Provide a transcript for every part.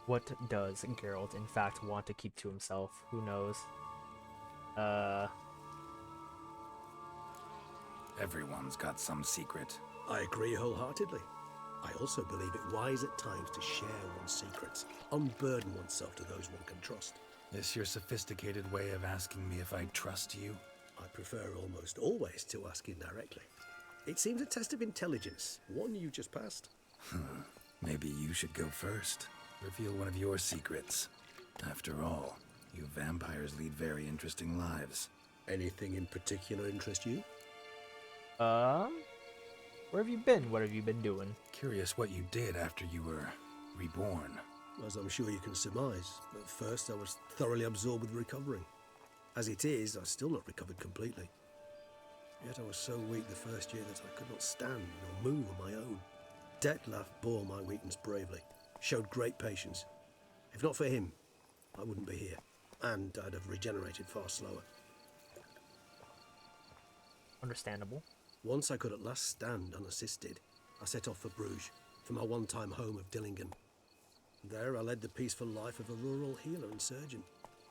What does Geralt in fact want to keep to himself? Who knows? Uh, Everyone's got some secret. I agree wholeheartedly. I also believe it wise at times to share one's secrets, unburden oneself to those one can trust. This your sophisticated way of asking me if I trust you? I prefer almost always to ask indirectly. It seems a test of intelligence, one you just passed. Maybe you should go first. Reveal one of your secrets. After all, you vampires lead very interesting lives. Anything in particular interest you? where have you been? What have you been doing? Curious what you did after you were reborn. As I'm sure you can surmise, at first I was thoroughly absorbed with recovering. As it is, I've still not recovered completely. Yet I was so weak the first year that I could not stand nor move on my own. Detlef bore my weakness bravely, showed great patience. If not for him, I wouldn't be here, and I'd have regenerated far slower. Understandable. Once I could at last stand unassisted, I set off for Bruges, for my one-time home of Dillingen. There I led the peaceful life of a rural healer and surgeon,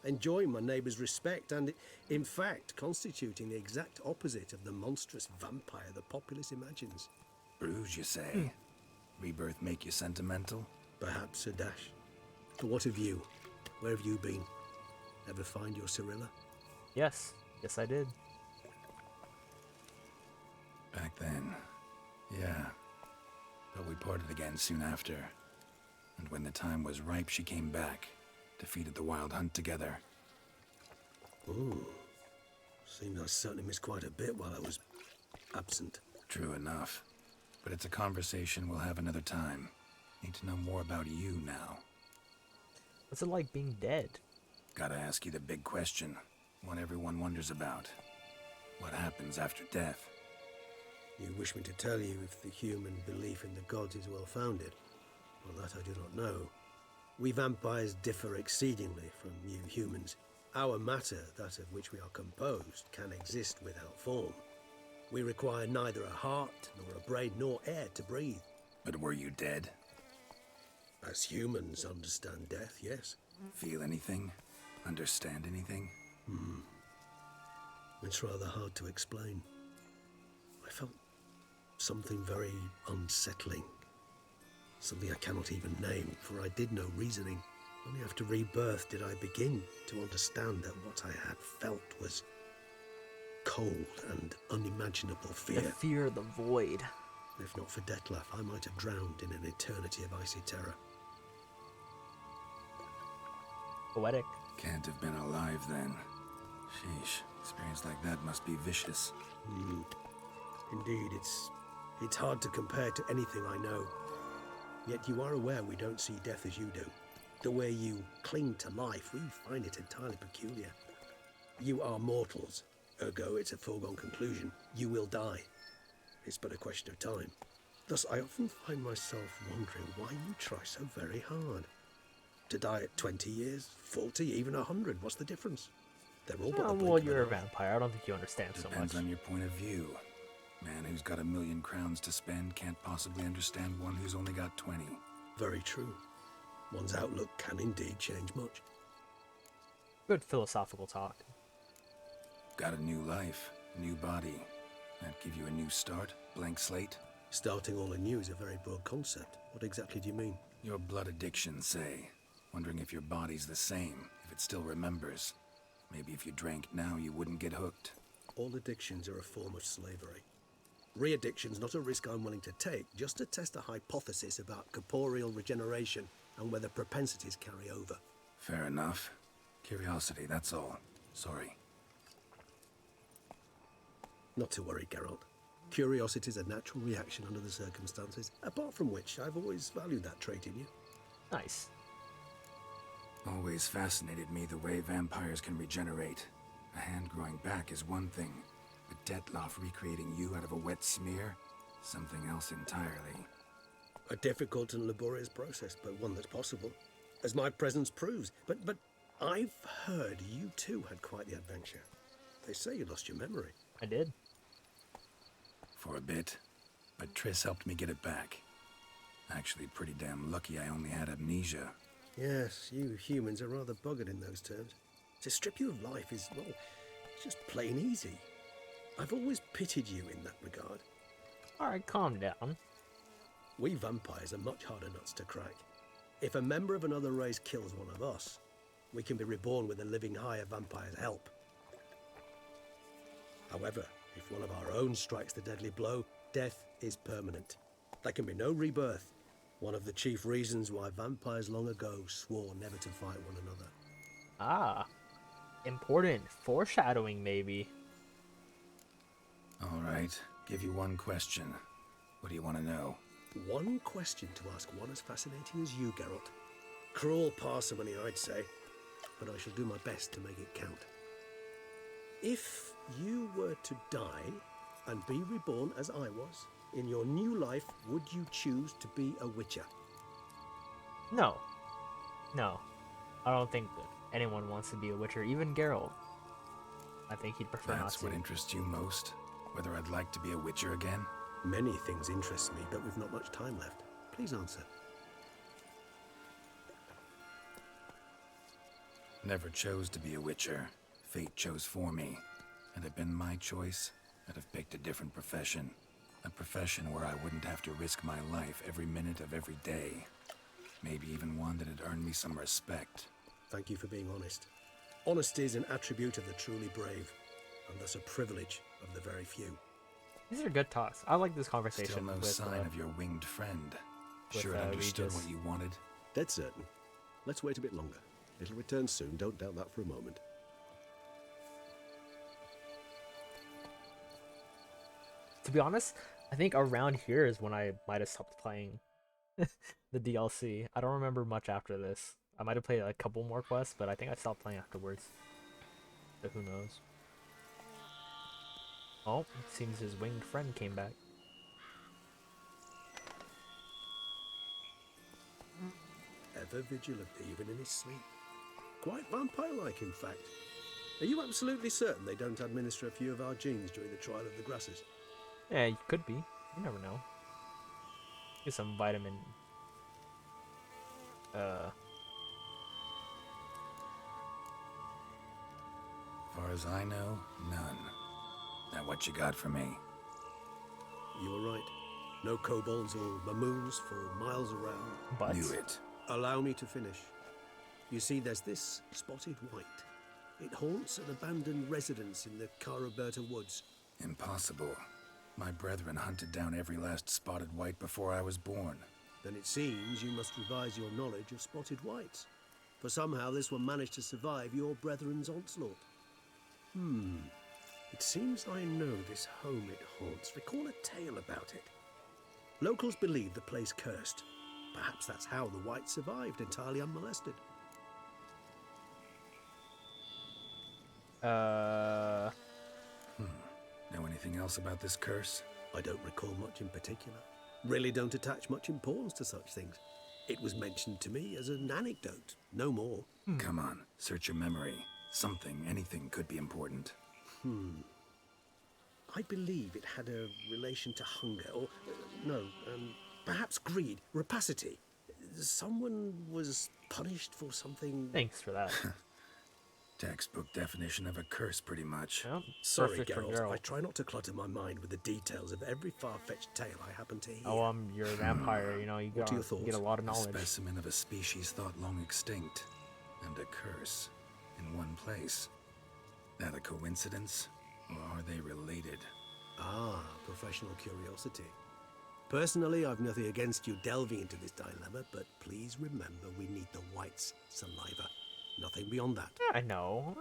enjoying my neighbours' respect and, in fact, constituting the exact opposite of the monstrous vampire the populace imagines. Bruges, you say? Rebirth make you sentimental? Perhaps a dash. But what of you? Where have you been? Ever find your Cyrilla? Yes, I did. Back then, yeah. But we parted again soon after. And when the time was ripe, she came back, defeated the Wild Hunt together. Ooh. Seems I certainly missed quite a bit while I was absent. True enough. But it's a conversation we'll have another time. Need to know more about you now. What's it like being dead? Gotta ask you the big question. One everyone wonders about. What happens after death? You wish me to tell you if the human belief in the gods is well founded? Well, that I do not know. We vampires differ exceedingly from you humans. Our matter, that of which we are composed, can exist without form. We require neither a heart, nor a brain, nor air to breathe. But were you dead? As humans understand death, yes. Feel anything? Understand anything? It's rather hard to explain. I felt something very unsettling. Something I cannot even name, for I did no reasoning. Only after rebirth did I begin to understand that what I had felt was cold and unimaginable fear. The fear of the void. If not for Detlef, I might have drowned in an eternity of icy terror. Poetic. Can't have been alive then. Sheesh, experience like that must be vicious. Indeed, it's hard to compare to anything I know. Yet you are aware we don't see death as you do. The way you cling to life, we find it entirely peculiar. You are mortals, ergo it's a foregone conclusion. You will die. It's but a question of time. Thus, I often find myself wondering why you try so very hard. To die at 20 years, 40, even 100, what's the difference? They're all but Oh, the blink well, of an you're a eye. vampire. I don't think you understand so much. Depends on your point of view. Man who's got 1,000,000 crowns to spend can't possibly understand one who's only got 20. Very true. One's outlook can indeed change much. Good philosophical talk. Got a new life, new body. That give you a new start, blank slate? Starting all anew is a very broad concept. What exactly do you mean? Your blood addiction, say. Wondering if your body's the same, if it still remembers. Maybe if you drank now, you wouldn't get hooked. All addictions are a form of slavery. Re-addiction's not a risk I'm willing to take, just to test a hypothesis about corporeal regeneration and whether propensities carry over. Fair enough. Curiosity, that's all. Sorry. Not to worry, Geralt. Curiosity is a natural reaction under the circumstances, apart from which I've always valued that trait in you. Nice. Always fascinated me the way vampires can regenerate. A hand growing back is one thing, but Detlef recreating you out of a wet smear? Something else entirely. A difficult and laborious process, but one that's possible, as my presence proves. But I've heard you too had quite the adventure. They say you lost your memory. I did. For a bit, but Triss helped me get it back. Actually pretty damn lucky I only had amnesia. Yes, you humans are rather buggered in those terms. To strip you of life is, well, it's just plain easy. I've always pitied you in that regard. Alright, calm down. We vampires are much harder nuts to crack. If a member of another race kills one of us, we can be reborn with a living higher vampire's help. However, if one of our own strikes the deadly blow, death is permanent. There can be no rebirth. One of the chief reasons why vampires long ago swore never to fight one another. Ah, important foreshadowing, maybe. All right, give you one question. What do you want to know? One question to ask one as fascinating as you, Geralt. Cruel parsimony, I'd say, but I shall do my best to make it count. If you were to die and be reborn as I was, in your new life, would you choose to be a witcher? No. No. I don't think that anyone wants to be a witcher, even Geralt. I think he'd prefer not That's to. what interests you most? Whether I'd like to be a witcher again? Many things interest me, but we've not much time left. Please answer. Never chose to be a witcher. Fate chose for me. Had it been my choice, I'd have picked a different profession. A profession where I wouldn't have to risk my life every minute of every day. Maybe even one that'd earn me some respect. Thank you for being honest. Honesty is an attribute of the truly brave, and thus a privilege of the very few. These are good talks. I like this conversation. Still no with, sign of your winged friend. with, Sure it understood Regis. what you wanted? Dead certain. Let's wait a bit longer. It'll return soon, don't doubt that for a moment. To be honest, I think around here is when I might have stopped playing the DLC. I don't remember much after this. I might have played a couple more quests, but I think I stopped playing afterwards. So who knows? Oh, it seems his winged friend came back. Ever vigilant, even in his sleep. Quite vampire-like, in fact. Are you absolutely certain they don't administer a few of our genes during the trial of the grasses? Yeah, you could be. You never know. Get some vitamin. Far as I know, none. Now what you got for me? You were right. No kobolds or mamoons for miles around. But Knew it. Allow me to finish. You see, there's this spotted white. It haunts an abandoned residence in the Caraberta woods. Impossible. My brethren hunted down every last spotted white before I was born. Then it seems you must revise your knowledge of spotted whites. For somehow this one managed to survive your brethren's onslaught. It seems I know this home it haunts. Recall a tale about it. Locals believe the place cursed. Perhaps that's how the white survived entirely unmolested. Know anything else about this curse? I don't recall much in particular. Really don't attach much importance to such things. It was mentioned to me as an anecdote, no more. Come on, search your memory. Something, anything could be important. I believe it had a relation to hunger, or perhaps greed, rapacity. Someone was punished for something. thanks for that. Textbook definition of a curse, pretty much. Well, Sorry, perfect for Geralt. I Geralt. try not to clutter my mind with the details of every far-fetched tale I happen to hear. Oh, you're a vampire. You know, you What are your you get a thoughts? lot of A knowledge. specimen of a species thought long extinct. And a curse. In one place. That a coincidence? Or are they related? Ah, professional curiosity. Personally, I've nothing against you delving into this dilemma, but please remember we need the white's saliva. Nothing beyond that. I know.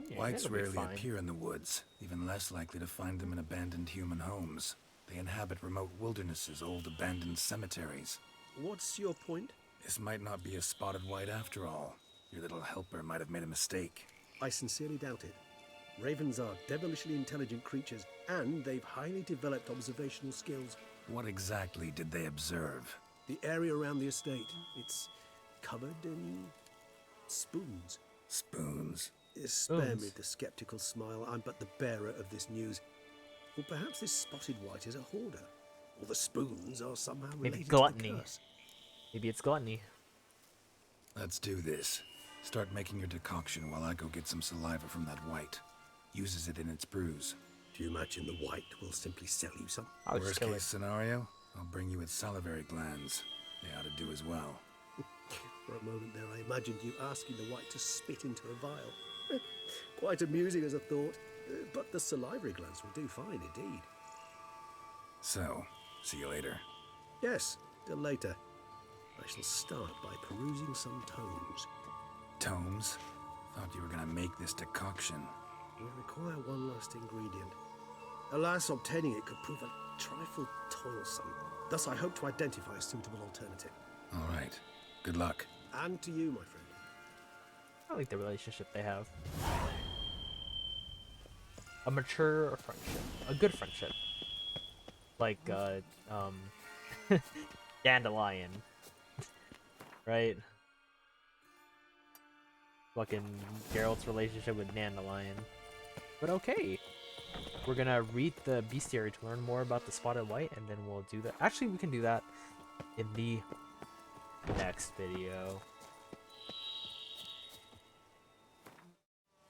Yeah, Whites it'll be rarely fine. appear in the woods, even less likely to find them in abandoned human homes. They inhabit remote wildernesses, old abandoned cemeteries. What's your point? This might not be a spotted white after all. Your little helper might have made a mistake. I sincerely doubt it. Ravens are devilishly intelligent creatures, and they've highly developed observational skills. What exactly did they observe? The area around the estate, it's covered in spoons. Spoons. Spare me Spoons? the skeptical smile. I'm but the bearer of this news. Or perhaps this spotted white is a hoarder. Or the spoons are somehow Maybe related gluttony. to the curse. Maybe it's gluttony. Let's do this. Start making your decoction while I go get some saliva from that white. Uses it in its brews. Do you imagine the white will simply sell you some? I'll just Worst kill case it. scenario, I'll bring you its salivary glands. They ought to do as well. For a moment there, I imagined you asking the white to spit into a vial. Quite amusing as a thought, but the salivary glands will do fine indeed. So, see you later. Yes, till later. I shall start by perusing some tomes. Tomes? Thought you were gonna make this decoction. We require one last ingredient. Alas, obtaining it could prove a trifle toilsome. Thus, I hope to identify a suitable alternative. All right. Good luck. And to you, my friend. I like the relationship they have. A mature friendship. A good friendship. Like, Dandelion. Right? Fucking Geralt's relationship with Dandelion. But okay. We're gonna read the bestiary to learn more about the spotted white, and then we'll do that. Actually, we can do that in the next video.